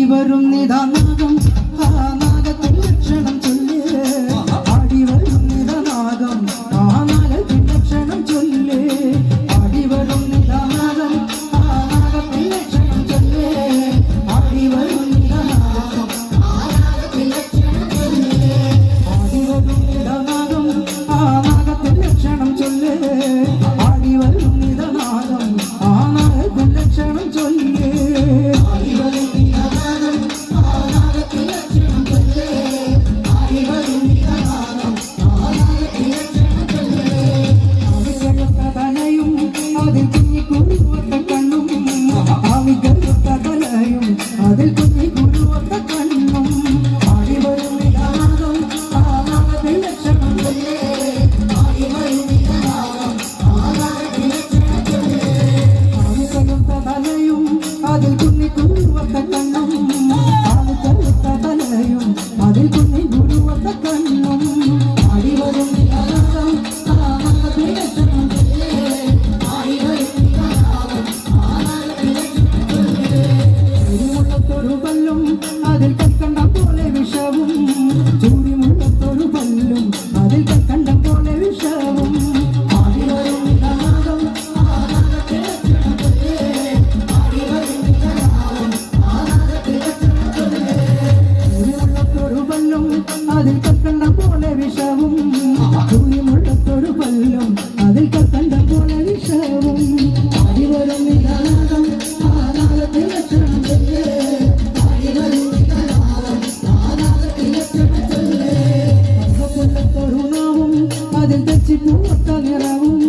വരും നിതാനാഗം ആ നാഗത്തിൽ ലക്ഷണം ചൊല്ല് ആടി വരും നിതാനാഗം ആ നാഗത്തിൽ ലക്ഷണം ചൊല്ല് ആടി വരും നിതാനാഗം ആ നാഗത്തിൽ ലക്ഷണം ചൊല്ല് ആടി വരും നിതാനാഗം ആ നാഗത്തിൽ ലക്ഷണം ചൊല്ല് ആടി വരും നിതാനാഗം ആ നാഗത്തിൽ ലക്ഷണം ചൊല്ല് ആടി വരും നിതാനാഗം ആ നാഗത്തിൽ ലക്ഷണം ചൊല്ല് ആടി വരും അതിൽ കുഞ്ഞി കുരുവത്ത കണ്ണും ആടി വരും നിതാനാഗം ആ നാഗത്തിൽ ലക്ഷണം ചൊല്ല് ആടി വരും നിതാനാഗം ആ നാഗത്തിൽ ലക്ഷണം ചൊല്ല് ആടി കഴുത്ത തലയും അതിൽ കുഞ്ഞി കുരുവത്ത കണ്ണും ആടി കഴുത്ത തലയും അതിൽ കുഞ്ഞി കുരുവത്ത കണ്ണും ആടി വരും നിതാനാഗം ആ നാഗത്തിൽ ലക്ഷണം ചൊല്ല് ആടി വരും നിതാനാഗം ആ നാഗത്തിൽ ലക്ഷണം ചൊല്ല് ചൂരിമുള്ളത്തൊരു പല്ലും അതിൽ കൽക്കണ്ടം പോലെ വിഷവും ചൂരിമുള്ളത്തൊരു പല്ലും അതിൽ കൽക്കണ്ടം പോലെ വിഷവും ആടി വരും നിതാനാഗം ആ നാഗത്തിൽ ലക്ഷണം ചൊല്ല് ആടി വരും നിതാനാഗം ആ നാഗത്തിൽ ലക്ഷണം ചൊല്ല് ചൂരിമുള്ളത്തൊരു പല്ലും അതിൽ കൽക്കണ്ടം പോലെ വിഷവും ചൂരിമുള്ളത്തൊരു പല്ലും അതിൽ കൽക്കണ്ടം പോലെ വിഷവും ആടി വരും നിതാനാഗം ആ നാഗത്തിൽ ലക്ഷണം ചൊല്ല് അതിൽ തെച്ചി പൂവത്ത നിറവും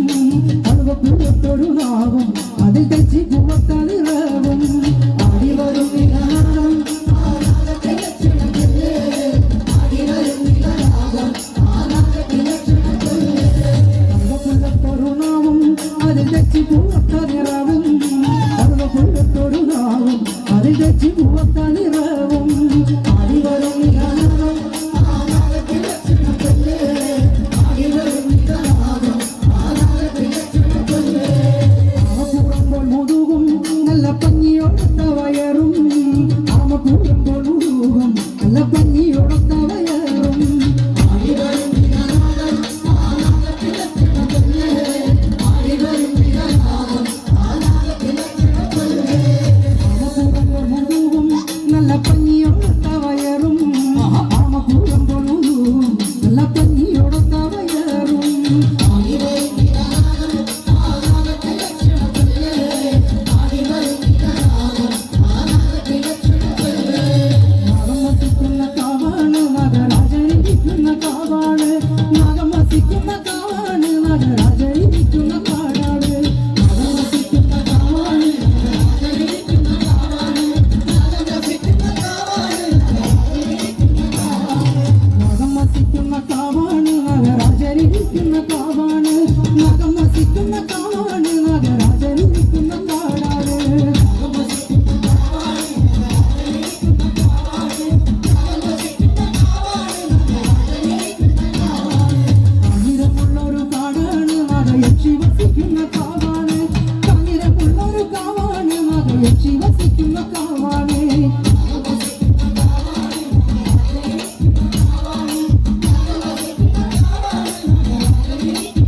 അറുപൂവത്തൊരു നാവും അതിൽ തെച്ചി പൂവത്ത നിറവും ആടി വരും നിതാനാഗം ആ നാഗത്തിൽ ലക്ഷണം ചൊല്ല് ആടി വരും നിതാനാഗം ആ നാഗത്തിൽ ലക്ഷണം ചൊല്ല് അറുപൂവത്തൊരു നാവും അതിൽ തെച്ചി പൂവത്ത നിറവും അറുപൂവത്തൊരു നാവും അതിൽ തെച്ചി പൂവത്ത നിറവും ആടി വരും നിതാനാഗം ആ നാഗത്തിൽ ലക്ഷണം ചൊല്ല് ആടി വരും നിതാനാഗം ആ നാഗത്തിൽ ലക്ഷണം ചൊല്ല് ആമ കൂടുമ്പോൾ മുതുകും നല്ല ഭംഗിയോടൊത്ത വയറും ആമ കൂടുമ്പോൾ മുതുകും നല്ല ഭംഗിയോടൊത്ത വയറും ആടി വരും നിതാനാഗം ആ നാഗത്തിൽ ലക്ഷണം ചൊല്ല് ആടി വരും നിതാനാഗം ആ നാഗത്തിൽ ലക്ഷണം ചൊല്ല് ആമ കൂടുമ്പോൾ മുതുകും നല്ല ഭംഗിയോടൊത്ത വയറും ആമ കൂടുമ്പോൾ മുതുകും നല്ല ഭംഗിയോടൊത്ത വയറും ആടി വരും നിതാനാഗം ആ നാഗത്തിൽ ലക്ഷണം ചൊല്ല് ആടി വരും നിതാനാഗം ആ നാഗത്തിൽ ലക്ഷണം ചൊല്ല് നാഗം വസിക്കുന്ന കാവാണ് നാഗരാജനിരിക്കുന്ന കാവാണ് നാഗം വസിക്കുന്ന കാവാണ് നാഗരാജനിരിക്കുന്ന കാടാണ് നാഗം വസിക്കുന്ന കാവാണ് നാഗരാജനിരിക്കുന്ന കാവാണ് നാഗം വസിക്കുന്ന കാവാണ് നാഗരാജനിരിക്കുന്ന കാവാണ് നാഗം വസിക്കുന്ന കാവാണ് നാഗരാജനിരിക്കുന്ന കാവാണ് നാഗം വസിക്കുന്ന കാവാണ് നാഗരാജനിരിക്കുന്ന കാടാണ് നാഗം വസിക്കുന്ന കാവാണ് നാഗരാജനിരിക്കുന്ന കാവാണ് നാഗം വസിക്കുന്ന കാവാണ് നാഗരാജനിരിക്കുന്ന കാവാണ് കാഞ്ഞിരമുള്ളൊരു കാടാണ് നാഗയക്ഷി വസിക്കുന്ന കാവാണ് കാഞ്ഞിരമുള്ളൊരു കാവാണ് നാഗയക്ഷി വസിക്കുന്ന കാവാണ് നാഗം വസിക്കുന്ന കാവാണ് നാഗരാജനിരിക്കുന്ന കാവാണ് നാഗം വസിക്കുന്ന കാവാണ് നാഗരാജനിരിക്കുന്ന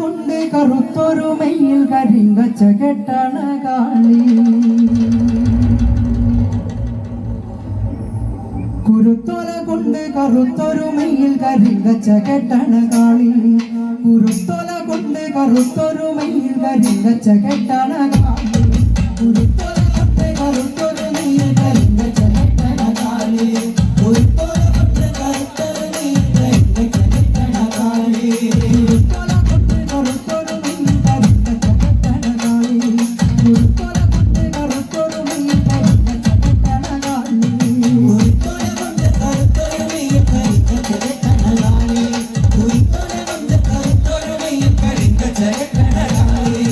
കൊണ്ട് കറുത്തൊരു മെയ്യിൽ കരിങ്കച്ച കെട്ടണ കാളി കുരുത്തോല കൊണ്ട് കറുത്തൊരു മെയ്യിൽ കരിങ്കച്ച കെട്ടണ കാളി കുരുത്തോല കൊണ്ട് കറുത്തൊരു മെയ്യിൽ കരിങ്കച്ച കെട്ടണ കാളി കുരുത്തോല കൊണ്ട് കറുത്തൊരു മെയ്യിൽ കരിങ്കച്ച കെട്ടണ കാളി കുരുത്തോല കൊണ്ട് കറുത്തൊരു മെയ്യിൽ കരിങ്കച്ച കെട്ടണ കാളി കുരുത്തോല കൊണ്ട് കറുത്തൊരു മെയ്യിൽ കരിങ്കച്ച കെട്ടണ കാളി കുരുത്തോല കൊണ്ട് കറുത്തൊരു മെയ്യിൽ കരിങ്കച്ച കെട്ടണ കാളി കുരുത്തോല കൊണ്ട് കറുത്തൊരു മെയ്യിൽ കരിങ്കച്ച കെട്ടണ കാളി കുരുത്തോല കൊണ്ട് കറുത്തൊരു മെയ്യിൽ കരിങ്കച്ച കെട്ടണ കാളി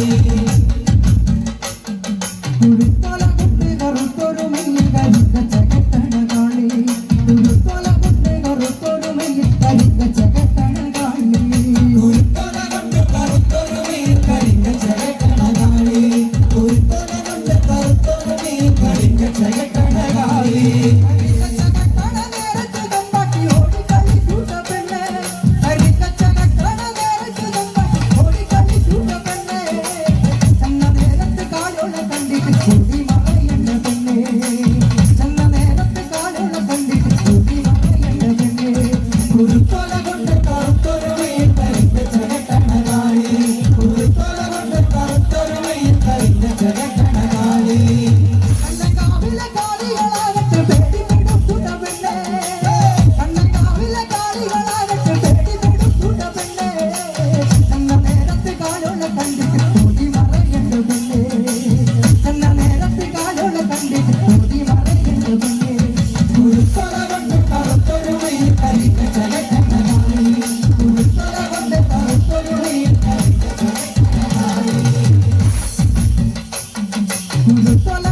കുരുത്തോല കൊണ്ട് കറുത്തൊരു മെയ്യിൽ കരിങ്കച്ച കെട്ടണ കാളി കുരുത്തോല കൊണ്ട് കറുത്തൊരു മെയ്യിൽ കരിങ്കച്ച കെട്ടണ കാളി കുരുത്തോല കൊണ്ട് കറുത്തൊരു മെയ്യിൽ കരിങ്കച്ച കെട്ടണ കാളി കുരുത്തോല കൊണ്ട് കറുത്തൊരു മെയ്യിൽ കരിങ്കച്ച കെട്ടണ കാളി കരിങ്കച്ച കെട്ടണ നേരത്ത് തമ്പാക്കി ഓടി കളി ചൂട്ട പെണ്ണേ കരിങ്കച്ച കെട്ടണ നേരത്ത് തമ്പാക്കി ഓടി കളി ചൂട്ട പെണ്ണേ ചന്ന നേരത്ത് കാലോള കണ്ടിട്ട് കൂടി മറയണ്ട പെണ്ണേ ചന്ന നേരത്ത് കാലോള കണ്ടിട്ട് കൂടി മറയണ്ട പെണ്ണേ കുരുത്തോല കൊണ്ട് കറുത്തൊരു മെയ്യിൽ കരിങ്കച്ച കെട്ടണ കാളി കുരുത്തോല കൊണ്ട് കറുത്തൊരു മെയ്യിൽ കരിങ്കച്ച കെട്ടണ കാളി കണ്ണങ്കാവിലെ കാളികളാകട്ടെ പേടി പിടിക്കൂട്ട പെണ്ണേ കണ്ണങ്കാവിലെ കാളികളാകട്ടെ പേടി പിടിക്കൂട്ട പെണ്ണേ ചന്ന നേരത്ത് കാലോള കണ്ടിട്ട് കൂടി മറയണ്ട പെണ്ണേ ചന്ന നേരത്ത് കാലോള കണ്ടിട്ട് കൂടി മറയണ്ട പെണ്ണേ കുരുത്തോല കൊണ്ട് കറുത്തൊരു മെയ്യിൽ കരിങ്കച്ച കെട്ടണ കാളി കുരുത്തോല കൊണ്ട് കറുത്തൊരു മെയ്യിൽ കരിങ്കച്ച കെട്ടണ കാളി കുരുത്തോല